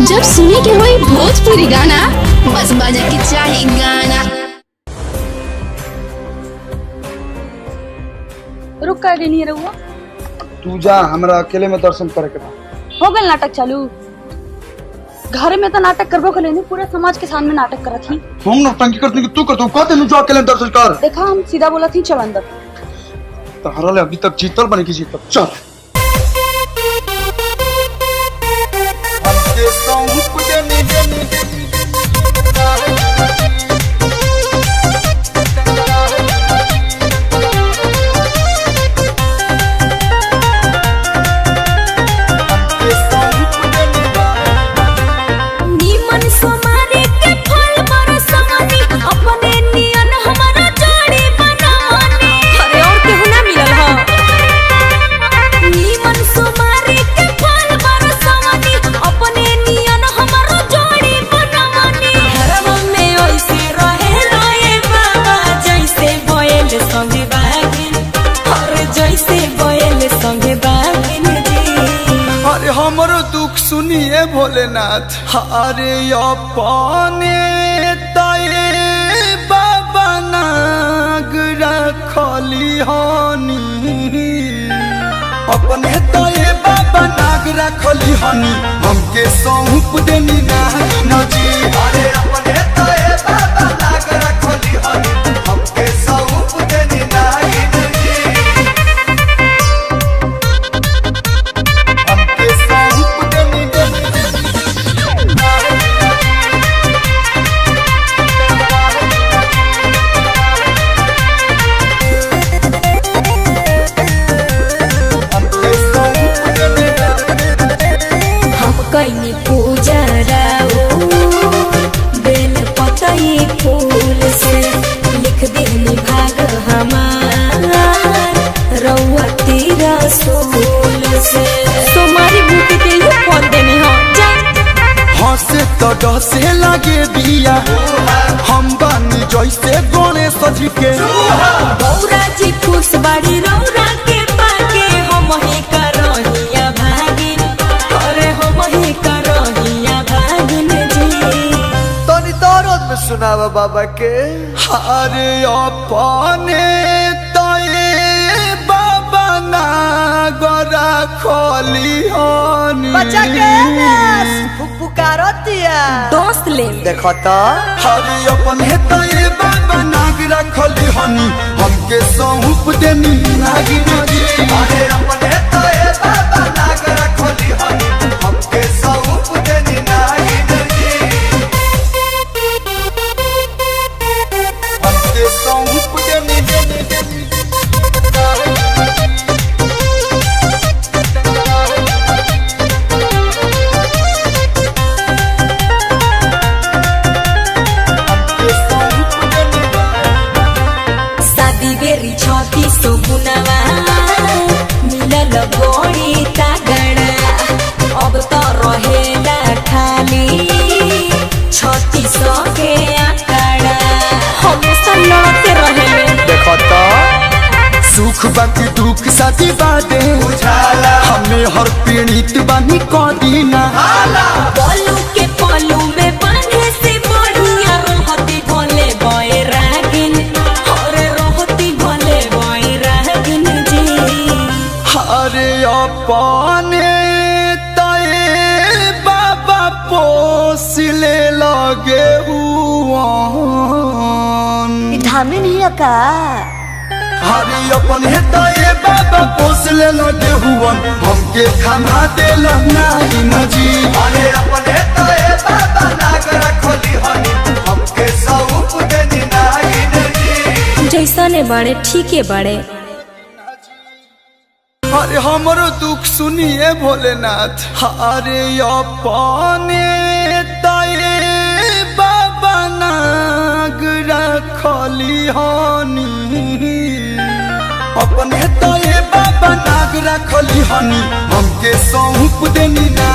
जब सुने के होई भोजपुरी गाना बस बजे के चाहे गाना। रुक कर नहीं रहुआ तू जा, हमरा अकेले में दर्शन करे के बा। हो गल नाटक चालू। घर में तो नाटक करबो के लेनी, पूरा समाज के सामने नाटक करत थी। हम नौटंकी करते कि तू करतो कहते नु जा अकेले दर्शन कर। देखा हम सीधा बोला थी चल अंदर। तहरा ले अभी तक जीतल बने की जीतल चल। हमके सौंप देनी हमरो दुख सुनिए भोलेनाथ। अरे अपने तये बाबा नाग रखली हनी, अपने तये बाबा नाग रखली हनी, हमके सौंप देनी ना जी। अरे अपने तये बाबा नाग रखली हनी, हमके सौंप देनी ना जी। कहीं पूजा राओ बेल पतई फूल से लिख देनी भाग हमार रउआ तेरा सोल से। तुम्हारी बूटी के लिए फल देनी हो जा। हंसे तो डसे लगे बिया, हम बानी जैसे गणेश जी के। गौरा जी खुश बाड़ी रौरा के पाके, हम ही करहिया भागिन। अरे हम ही करहिया भागिन जी। तनी दर्द में सुनावा बाबा के। अरे अपने तये बाबा नागरा खोली हनी, बच्चा के पुकारतिया दोस्त ले देखो तो। अरे अपने तये बाबा नागरा खोली हनी, हमके सौंप देनी नागिन जी। अरे अपने तये बाबा नागरा खोली हनी, हमके सौंप देनी नागिन जी। हमके सौंप देनी शादी बेरी छती सो गुनावा मिलल गोड़ी तागड़ा, अब तो रहेला खाली छती सौ के आंकड़ा। हमेशा लड़ते रहेले देखो तो। सुख बाकी दुख साथी बादे उजाला, हमें हर पीड़ित बानी कदीना। पलू के पलू में बांधे से बढ़िया रहती भोले बोए रागिन। अरे रहती भोले बोए रागिन जी। अरे अपने तये बाबा पोसले लगे हुआन। धामी नहीं का। अरे अपने तये बाबा पोसले लगे हुआन, हमके खाना देला नागिन जी। अरे अपने तये बाबा नाग रखली हनी, हमके सौंप देनी नागिन जी। जैसा ने बाड़े ठीके बाड़े। अरे हमरो दुख सुनिए भोलेनाथ। अरे अपने तये बाबा नाग रखली हनी, अपने तये बाबा नाग रखली हनी, हमके सौंप देनी ना